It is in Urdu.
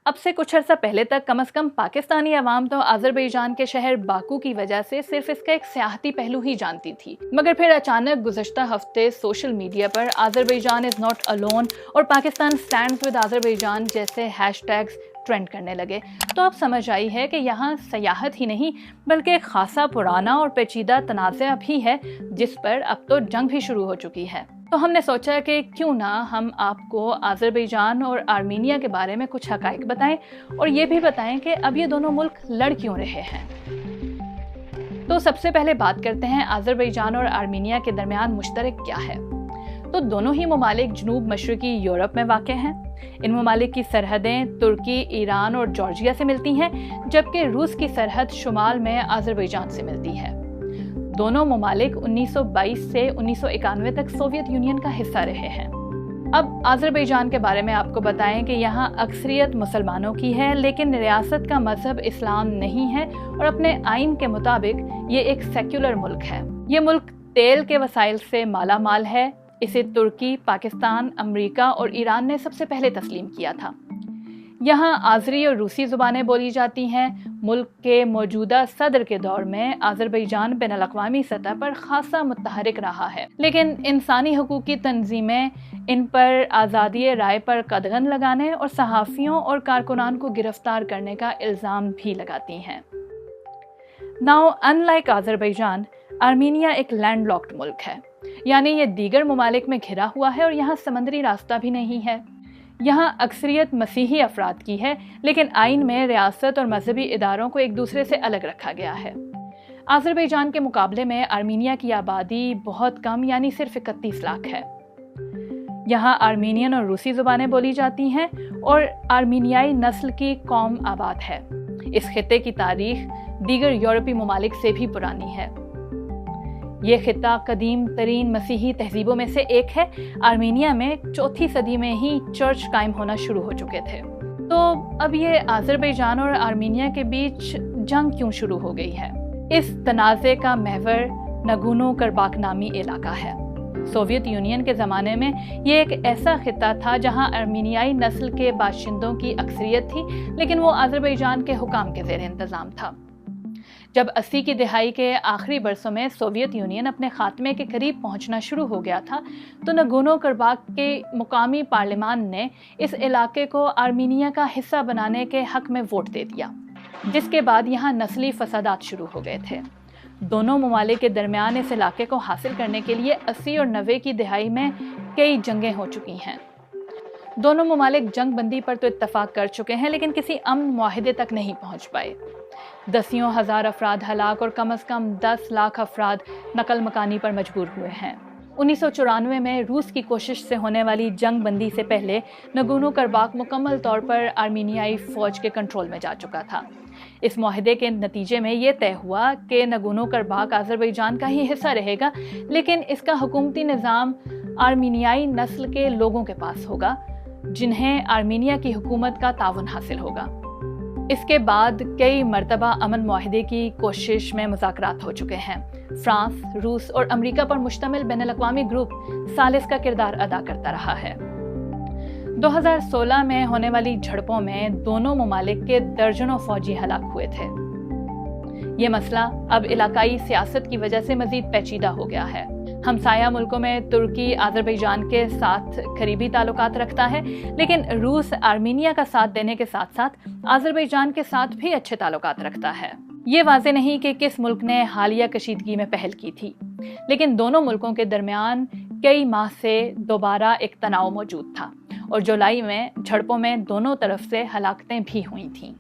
اب سے کچھ عرصہ پہلے تک کم از کم پاکستانی عوام تو آذربائیجان کے شہر باکو کی وجہ سے صرف اس کا ایک سیاحتی پہلو ہی جانتی تھی، مگر پھر اچانک گزشتہ ہفتے social media per Azerbaijan is not alone اور پاکستان اسٹینڈز ود آذربائیجان جیسے ہیش ٹیگز ٹرینڈ کرنے لگے تو اب سمجھ آئی ہے کہ یہاں سیاحت ہی نہیں بلکہ ایک خاصا پرانا اور پیچیدہ تنازع بھی ہے جس پر اب تو جنگ بھی شروع ہو چکی ہے۔ تو ہم نے سوچا کہ کیوں نہ ہم آپ کو آذربائیجان اور آرمینیا کے بارے میں کچھ حقائق بتائیں اور یہ بھی بتائیں کہ اب یہ دونوں ملک لڑ کیوں رہے ہیں۔ تو سب سے پہلے بات کرتے ہیں آذربائیجان اور آرمینیا کے درمیان مشترک کیا ہے۔ تو دونوں ہی ممالک جنوب مشرقی یورپ میں واقع ہیں۔ ان ممالک کی سرحدیں ترکی، ایران اور جارجیا سے ملتی ہیں، جبکہ روس کی سرحد شمال میں آذربائیجان سے ملتی ہے۔ دونوں ممالک 1922 سے 1991 تک سوویت یونین کا حصہ رہے ہیں۔ اب آذربائیجان کے بارے میں آپ کو بتائیں کہ یہاں اکثریت مسلمانوں کی ہے، لیکن ریاست کا مذہب اسلام نہیں ہے اور اپنے آئین کے مطابق یہ ایک سیکولر ملک ہے۔ یہ ملک تیل کے وسائل سے مالا مال ہے۔ اسے ترکی، پاکستان، امریکہ اور ایران نے سب سے پہلے تسلیم کیا تھا۔ یہاں آذری اور روسی زبانیں بولی جاتی ہیں۔ ملک کے موجودہ صدر کے دور میں آذربائیجان بین الاقوامی سطح پر خاصا متحرک رہا ہے، لیکن انسانی حقوق کی تنظیمیں ان پر آزادی رائے پر قدغن لگانے اور صحافیوں اور کارکنان کو گرفتار کرنے کا الزام بھی لگاتی ہیں۔ Now, unlike آذربائیجان، آرمینیا ایک لینڈ لاکڈ ملک ہے، یعنی یہ دیگر ممالک میں گھرا ہوا ہے اور یہاں سمندری راستہ بھی نہیں ہے۔ یہاں اکثریت مسیحی افراد کی ہے، لیکن آئین میں ریاست اور مذہبی اداروں کو ایک دوسرے سے الگ رکھا گیا ہے۔ آذربائیجان کے مقابلے میں آرمینیا کی آبادی بہت کم، یعنی صرف 31 لاکھ ہے۔ یہاں آرمینین اور روسی زبانیں بولی جاتی ہیں اور آرمینیائی نسل کی قوم آباد ہے۔ اس خطے کی تاریخ دیگر یورپی ممالک سے بھی پرانی ہے۔ یہ خطہ قدیم ترین مسیحی تہذیبوں میں سے ایک ہے۔ آرمینیا میں 4 صدی میں ہی چرچ قائم ہونا شروع ہو چکے تھے۔ تو اب یہ آذربائیجان اور آرمینیا کے بیچ جنگ کیوں شروع ہو گئی ہے؟ اس تنازع کا محور نگورنو کرباخ نامی علاقہ ہے۔ سوویت یونین کے زمانے میں یہ ایک ایسا خطہ تھا جہاں آرمینیائی نسل کے باشندوں کی اکثریت تھی، لیکن وہ آذربائیجان کے حکام کے زیر انتظام تھا۔ جب 80 کی دہائی کے آخری برسوں میں سوویت یونین اپنے خاتمے کے قریب پہنچنا شروع ہو گیا تھا تو نگورنو کرباخ کے مقامی پارلیمان نے اس علاقے کو آرمینیا کا حصہ بنانے کے حق میں ووٹ دے دیا، جس کے بعد یہاں نسلی فسادات شروع ہو گئے تھے۔ دونوں ممالک کے درمیان اس علاقے کو حاصل کرنے کے لیے 80 اور 90 کی دہائی میں کئی جنگیں ہو چکی ہیں۔ دونوں ممالک جنگ بندی پر تو اتفاق کر چکے ہیں، لیکن کسی امن معاہدے تک نہیں پہنچ پائے۔ دسیوں ہزار افراد ہلاک اور کم از کم 10 لاکھ افراد نقل مکانی پر مجبور ہوئے ہیں۔ 1994 میں روس کی کوشش سے ہونے والی جنگ بندی سے پہلے نگورنو کرباخ مکمل طور پر آرمینیائی فوج کے کنٹرول میں جا چکا تھا۔ اس معاہدے کے نتیجے میں یہ طے ہوا کہ نگورنو کرباخ آذربائیجان کا ہی حصہ رہے گا، لیکن اس کا حکومتی نظام آرمینیائی نسل کے لوگوں کے پاس ہوگا، جنہیں آرمینیا کی حکومت کا تعاون حاصل ہوگا۔ اس کے بعد کئی مرتبہ امن معاہدے کی کوشش میں مذاکرات ہو چکے ہیں۔ فرانس، روس اور امریکہ پر مشتمل بین الاقوامی گروپ ثالث کا کردار ادا کرتا رہا ہے۔ 2016 میں ہونے والی جھڑپوں میں دونوں ممالک کے درجنوں فوجی ہلاک ہوئے تھے۔ یہ مسئلہ اب علاقائی سیاست کی وجہ سے مزید پیچیدہ ہو گیا ہے۔ ہمسایہ ملکوں میں ترکی آذربائیجان کے ساتھ قریبی تعلقات رکھتا ہے، لیکن روس آرمینیا کا ساتھ دینے کے ساتھ ساتھ آذربائیجان کے ساتھ بھی اچھے تعلقات رکھتا ہے۔ یہ واضح نہیں کہ کس ملک نے حالیہ کشیدگی میں پہل کی تھی، لیکن دونوں ملکوں کے درمیان کئی ماہ سے دوبارہ ایک تناؤ موجود تھا اور جولائی میں جھڑپوں میں دونوں طرف سے ہلاکتیں بھی ہوئی تھیں۔